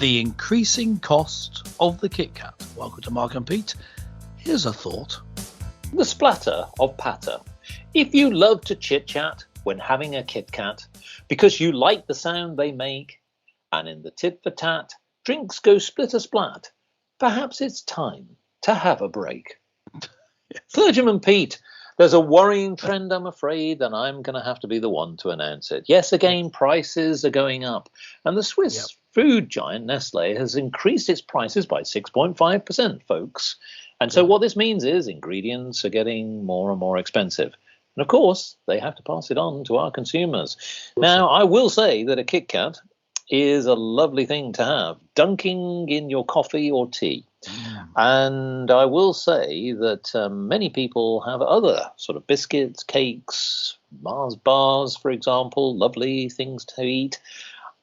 the increasing cost of the KitKat. Welcome to Mark and Pete. Here's a thought. The splatter of patter. If you love to chit-chat when having a KitKat because you like the sound they make, and in the tit-for-tat, drinks go splitter-splat, perhaps it's time to have a break. Clergyman Pete, there's a worrying trend, I'm afraid, and I'm going to have to be the one to announce it. Yes, again, prices are going up, and the Swiss food giant Nestle has increased its prices by 6.5%, folks. And so what this means is ingredients are getting more and more expensive. And of course, they have to pass it on to our consumers. Now, I will say that a KitKat is a lovely thing to have, dunking in your coffee or tea. And I will say that many people have other sort of biscuits, cakes, Mars bars, for example, lovely things to eat.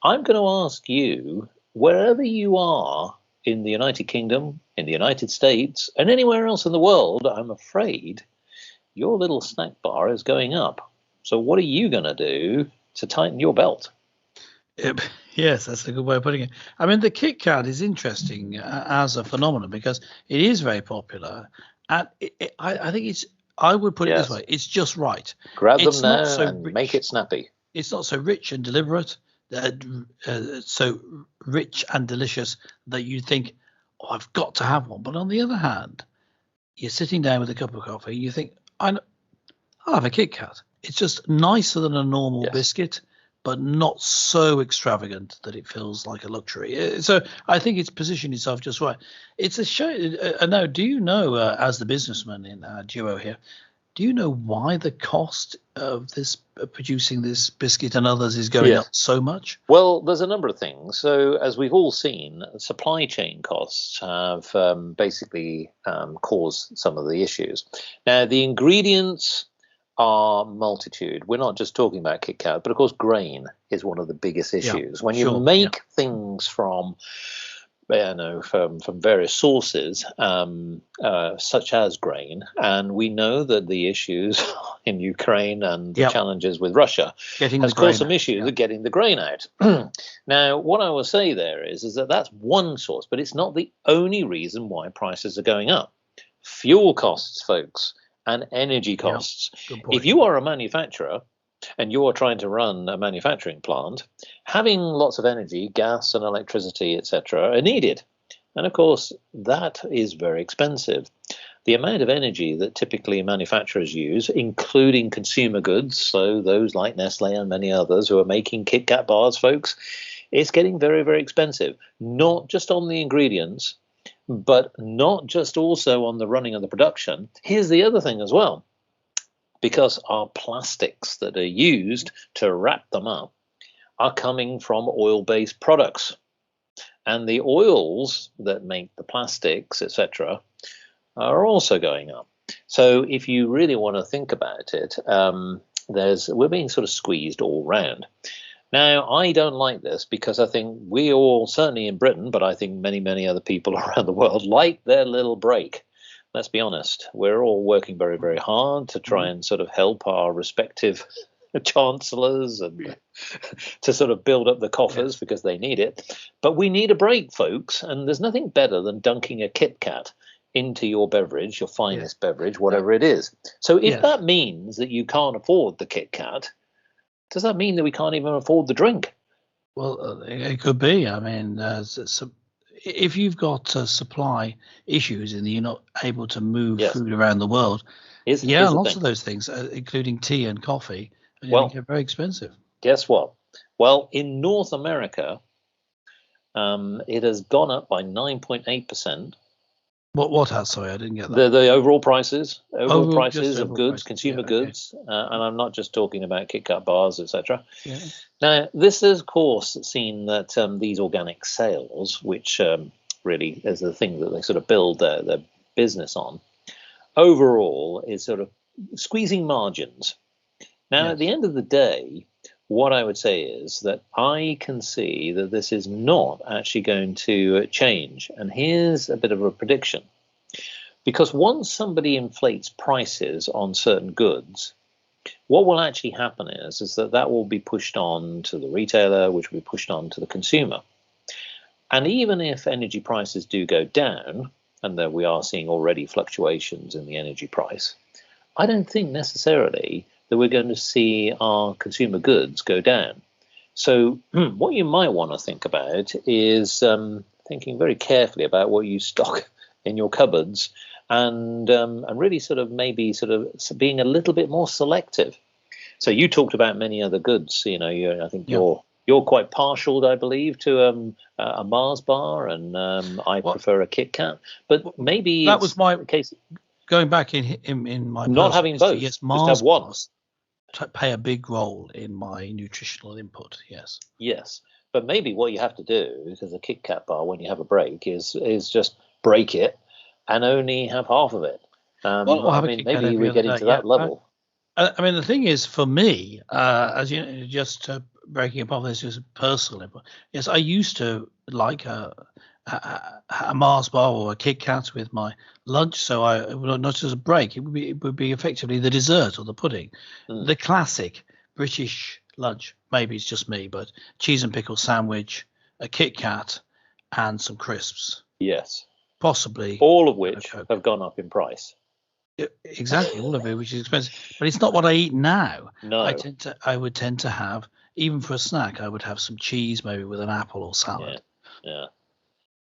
I'm going to ask you, wherever you are in the United Kingdom, in the United States, and anywhere else in the world, I'm afraid your little snack bar is going up. So what are you going to do to tighten your belt? Yes, that's a good way of putting it. I mean, the KitKat is interesting as a phenomenon because it is very popular. And I think it's, I would put it this way, it's just right. Grab them It's now not so and rich. make it snappy. It's not so rich and deliberate, so rich and delicious that you think, oh, I've got to have one. But on the other hand, you're sitting down with a cup of coffee, you think, I'll have a KitKat. It's just nicer than a normal biscuit, but not so extravagant that it feels like a luxury. So I think it's positioned itself just right. It's a shame. Now, do you know, as the businessman in our duo here, do you know why the cost of this producing this biscuit and others is going up so much? Well, there's a number of things. So as we've all seen, supply chain costs have basically caused some of the issues. Now, the ingredients are multitude. We're not just talking about KitKat, but of course grain is one of the biggest issues. When you make things from various sources, such as grain, and we know that the issues in Ukraine and the challenges with Russia has caused some issues with getting the grain out. Now, what I will say there is that that's one source, but it's not the only reason why prices are going up. Fuel costs, folks, and energy costs. If you are a manufacturer and you are trying to run a manufacturing plant, having lots of energy, gas and electricity, etc., are needed. And of course, that is very expensive. The amount of energy that typically manufacturers use, including consumer goods, so those like Nestle and many others who are making KitKat bars, folks, it's getting very, very expensive. Not just on the ingredients, but not just also on the running of the production. Here's the other thing as well. Because our plastics that are used to wrap them up are coming from oil-based products. And the oils that make the plastics, etc., are also going up. So if you really want to think about it, we're being sort of squeezed all round. Now, I don't like this because I think we all, certainly in Britain, but I think many, many other people around the world, like their little break. Let's be honest, we're all working very, very hard to try and sort of help our respective chancellors and to sort of build up the coffers because they need it. But we need a break, folks, and there's nothing better than dunking a KitKat into your beverage, your finest beverage, whatever it is. So if that means that you can't afford the KitKat, does that mean that we can't even afford the drink? Well, it could be. I mean, if you've got supply issues and you're not able to move food around the world, lots of those things, including tea and coffee, get very expensive. Guess what? Well, in North America, it has gone up by 9.8%. What has? Sorry, I didn't get that. The overall prices of goods, consumer goods, and I'm not just talking about KitKat bars, etc. Now, this has, of course, seen that these organic sales, which really is the thing that they sort of build their business on, overall is sort of squeezing margins. Now, at the end of the day, what I would say is that I can see that this is not actually going to change. And here's a bit of a prediction. Because once somebody inflates prices on certain goods, what will actually happen is that will be pushed on to the retailer, which will be pushed on to the consumer. And even if energy prices do go down, and that we are seeing already fluctuations in the energy price, I don't think necessarily that we're going to see our consumer goods go down. So what you might want to think about is thinking very carefully about what you stock in your cupboards, and really maybe being a little bit more selective. So you talked about many other goods. I think you're quite partial, I believe, to a Mars bar, and I prefer a KitKat. But maybe that was my case. Going back in my not having both. Yes, Mars just have one. Bars play a big role in my nutritional input. Yes, but maybe what you have to do is, as a KitKat bar, when you have a break, is just break it and only have half of it. Maybe we're getting to that level. The thing is, for me, as you know, just breaking apart this is personal input. Yes, I used to like a Mars bar or a KitKat with my lunch, so not just a break. It would be effectively the dessert or the pudding, the classic British lunch. Maybe it's just me, but cheese and pickle sandwich, a KitKat, and some crisps. Yes, possibly all of which have gone up in price. Exactly, all of it, which is expensive, but it's not what I eat now. No, I would tend to have, even for a snack, I would have some cheese, maybe with an apple or salad. Yeah.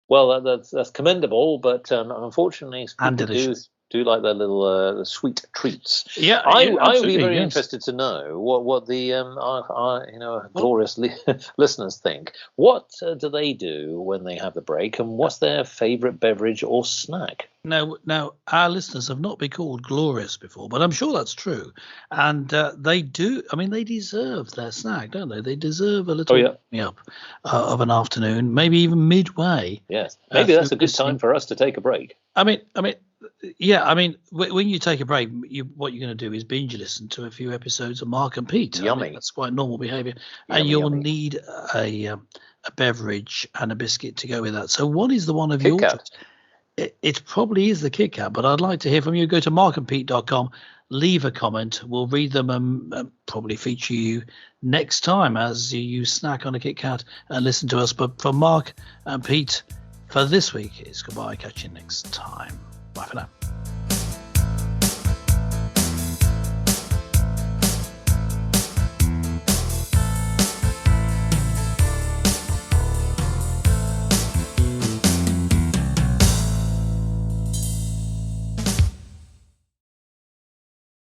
Well, that's commendable, but unfortunately, people do like their little sweet treats. Yeah, I would be very interested to know what the our glorious listeners think. What do they do when they have the break, and what's their favourite beverage or snack? Now, our listeners have not been called glorious before, but I'm sure that's true, and they do. I mean, they deserve their snack, don't they? They deserve a little up of an afternoon, maybe even midway. Yes, maybe that's a good time for us to take a break. When you take a break, what you're going to do is binge listen to a few episodes of Mark and Pete. Yummy. That's quite normal behaviour, and you'll need a beverage and a biscuit to go with that. So, what is the one of your choice? It probably is the KitKat, but I'd like to hear from you. Go to markandpete.com, leave a comment. We'll read them and probably feature you next time as you snack on a KitKat and listen to us. But for Mark and Pete, for this week, it's goodbye. Catch you next time. Bye for now.